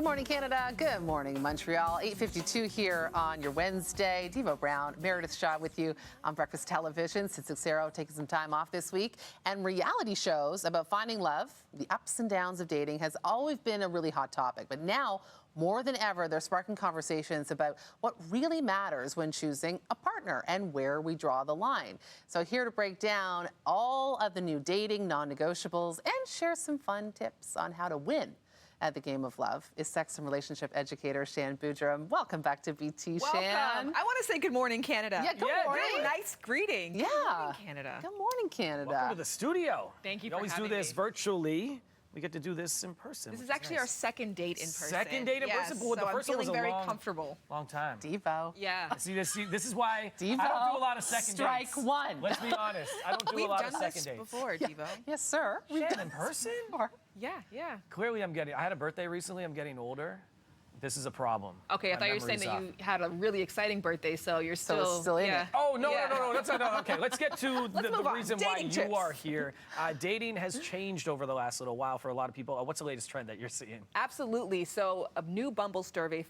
morning, Canada. Good morning, Montreal. 8:52 here on your Wednesday. Devo Brown, Meredith Shaw with you on Breakfast Television. Sid Cicero taking some time off this week. And reality shows about finding love, the ups and downs of dating, has always been a really hot topic. But now, more than ever, they're sparking conversations about what really matters when choosing a partner and where we draw the line. So here to break down all of the new dating non-negotiables and share some fun tips on how to win at the game of love is sex and relationship educator Shan Boodram. Welcome back to BT, Welcome. Shan. I want to say good morning, Canada. Yeah, good morning. Very nice greeting. Yeah. Good morning, Canada. Good morning, Canada. Welcome to the studio. Thank you We for always do having this me. virtually. We get to do this in person. This is actually our second date in person. Second date in person? But So the first I'm one was feeling a very long- comfortable. Long time. Devo. Yeah. See, this is why Devo, I don't do a lot of second strike dates. one. Let's be honest. I don't do We've a lot done of second this dates. before, Devo. Yes, sir. We've Shan, done in this person? before. Yeah. Clearly, I had a birthday recently. I'm getting older. This is a problem. Okay, I My thought you were saying memory's that you had a really exciting birthday, so you're So still... it's still in it. Oh, no. Yeah. Okay, let's get to the move on. reason why Dating you tips. are here. Dating has changed over the last little while for a lot of people. What's the latest trend that you're seeing? Absolutely. So a new Bumble survey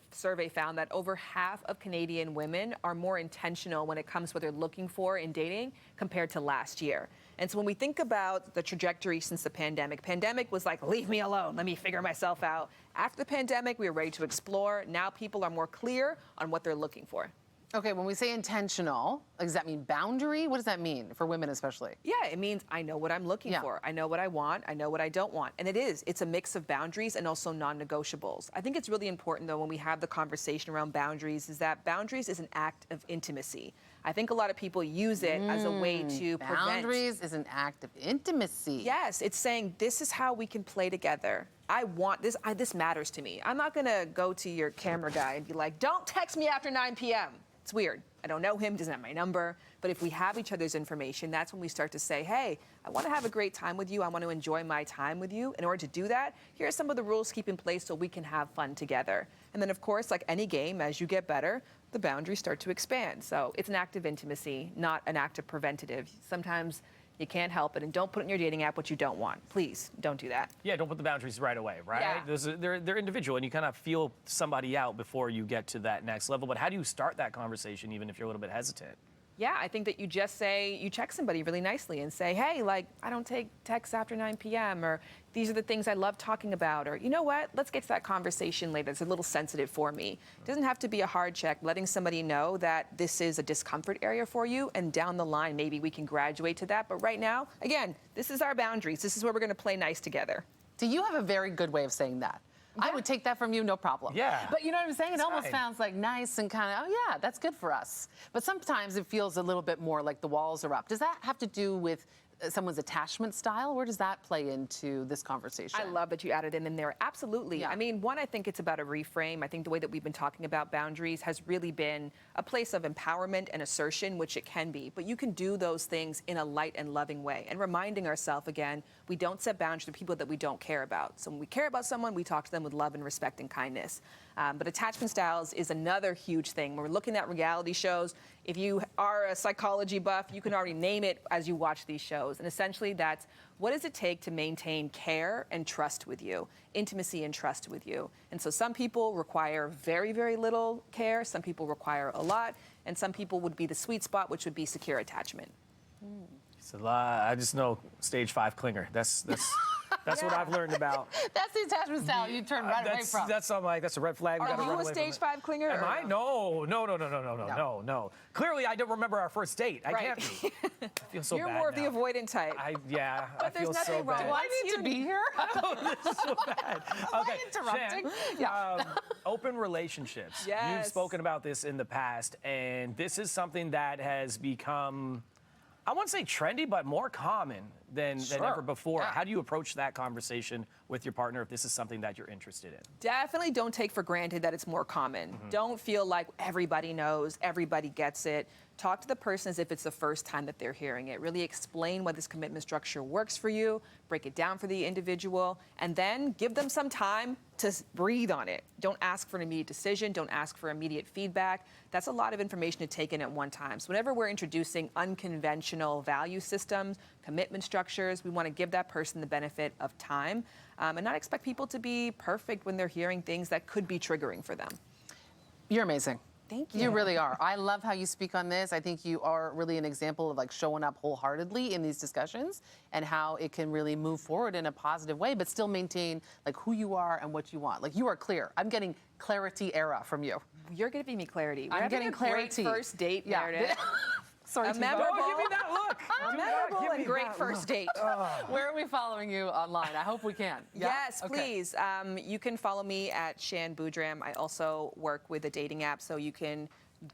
found that over half of Canadian women are more intentional when it comes to what they're looking for in dating compared to last year. And so when we think about the trajectory since the pandemic was like, leave me alone, let me figure myself out. After the pandemic, we were ready to explore. Now people are more clear on what they're looking for. Okay, when we say intentional, does that mean boundary? What does that mean for women especially? Yeah, it means I know what I'm looking Yeah. for. I know what I want. I know what I don't want. And it's a mix of boundaries and also non-negotiables. I think it's really important, though, when we have the conversation around boundaries, is that boundaries is an act of intimacy. I think a lot of people use it as a way to prevent... Boundaries is an act of intimacy. Yes, it's saying this is how we can play together. I want this. This matters to me. I'm not going to go to your camera guy and be like, don't text me after 9 p.m. It's weird. I don't know him, doesn't have my number. But if we have each other's information, that's when we start to say, hey, I want to have a great time with you. I want to enjoy my time with you. In order to do that, here are some of the rules to keep in place so we can have fun together. And then, of course, like any game, as you get better, the boundaries start to expand. So it's an act of intimacy, not an act of preventative. Sometimes you can't help it, and don't put in your dating app what you don't want. Please, don't do that. Yeah, don't put the boundaries right away, right? Yeah. They're individual, and you kind of feel somebody out before you get to that next level. But how do you start that conversation, even if you're a little bit hesitant? Yeah, I think that you just say, you check somebody really nicely and say, hey, like, I don't take texts after 9 p.m., or these are the things I love talking about, or you know what, let's get to that conversation later. It's a little sensitive for me. It doesn't have to be a hard check, letting somebody know that this is a discomfort area for you, and down the line, maybe we can graduate to that. But right now, again, this is our boundaries. This is where we're gonna play nice together. Do you have a very good way of saying that? I would take that from you, no problem. Yeah. But you know what I'm saying? It almost fine. sounds like nice and kind of, oh yeah, that's good for us. But sometimes it feels a little bit more like the walls are up. Does that have to do with someone's attachment style? Where does that play into this conversation? I love that you added it in there. Absolutely. Yeah. I mean, one, I think it's about a reframe. I think the way that we've been talking about boundaries has really been a place of empowerment and assertion, which it can be. But you can do those things in a light and loving way. And reminding ourselves, again, we don't set boundaries to people that we don't care about. So when we care about someone, we talk to them with love and respect and kindness. But attachment styles is another huge thing. When we're looking at reality shows, if you are a psychology buff, you can already name it as you watch these shows. And essentially that's, what does it take to maintain care and trust with you, intimacy and trust with you? And so some people require very, very little care. Some people require a lot. And some people would be the sweet spot, which would be secure attachment. It's a lot. I just know stage 5 clinger. That's what I've learned about. That's the attachment style you turn right away from. That's I'm like, that's a red flag. We gotta Are run you a away from stage it. 5 clinger? Am or I? No. Clearly, I don't remember our first date. I can't be. I feel so You're bad more of now. the avoidant type. I But there's feel nothing so wrong. bad. Do I need to be here? This is so bad. Okay, interrupting? Shan, open relationships. Yes. You've spoken about this in the past, and this is something that has become, I won't say trendy, but more common than ever before. Yeah. How do you approach that conversation with your partner if this is something that you're interested in? Definitely don't take for granted that it's more common. Don't feel like everybody knows, everybody gets it. Talk to the person as if it's the first time that they're hearing it. Really explain why this commitment structure works for you, break it down for the individual, and then give them some time to breathe on it. Don't ask for an immediate decision. Don't ask for immediate feedback. That's a lot of information to take in at one time. So whenever we're introducing unconventional value systems, commitment structure, structures. We want to give that person the benefit of time and not expect people to be perfect when they're hearing things that could be triggering for them. You're amazing. Thank you. You really are. I love how you speak on this. I think you are really an example of like showing up wholeheartedly in these discussions and how it can really move forward in a positive way, but still maintain like who you are and what you want. Like you are clear. I'm getting clarity era from you. You're giving me clarity. I'm getting clarity. Great first date, Meredith. Sorry, A memorable, Don't give me that look. a memorable and great first date. Where are we following you online? I hope we can. Yeah? Yes, please. You can follow me at Shan Boodram. I also work with a dating app, so you can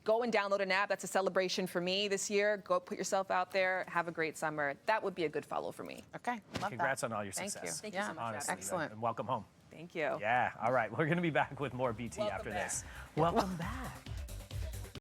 go and download an app. That's a celebration for me this year. Go put yourself out there. Have a great summer. That would be a good follow for me. Okay. Love Congrats that. on all your Thank success. you. Thank you so much. Honestly, Excellent. And welcome home. Thank you. Yeah. All right. We're going to be back with more BT Welcome after back. this. Welcome back.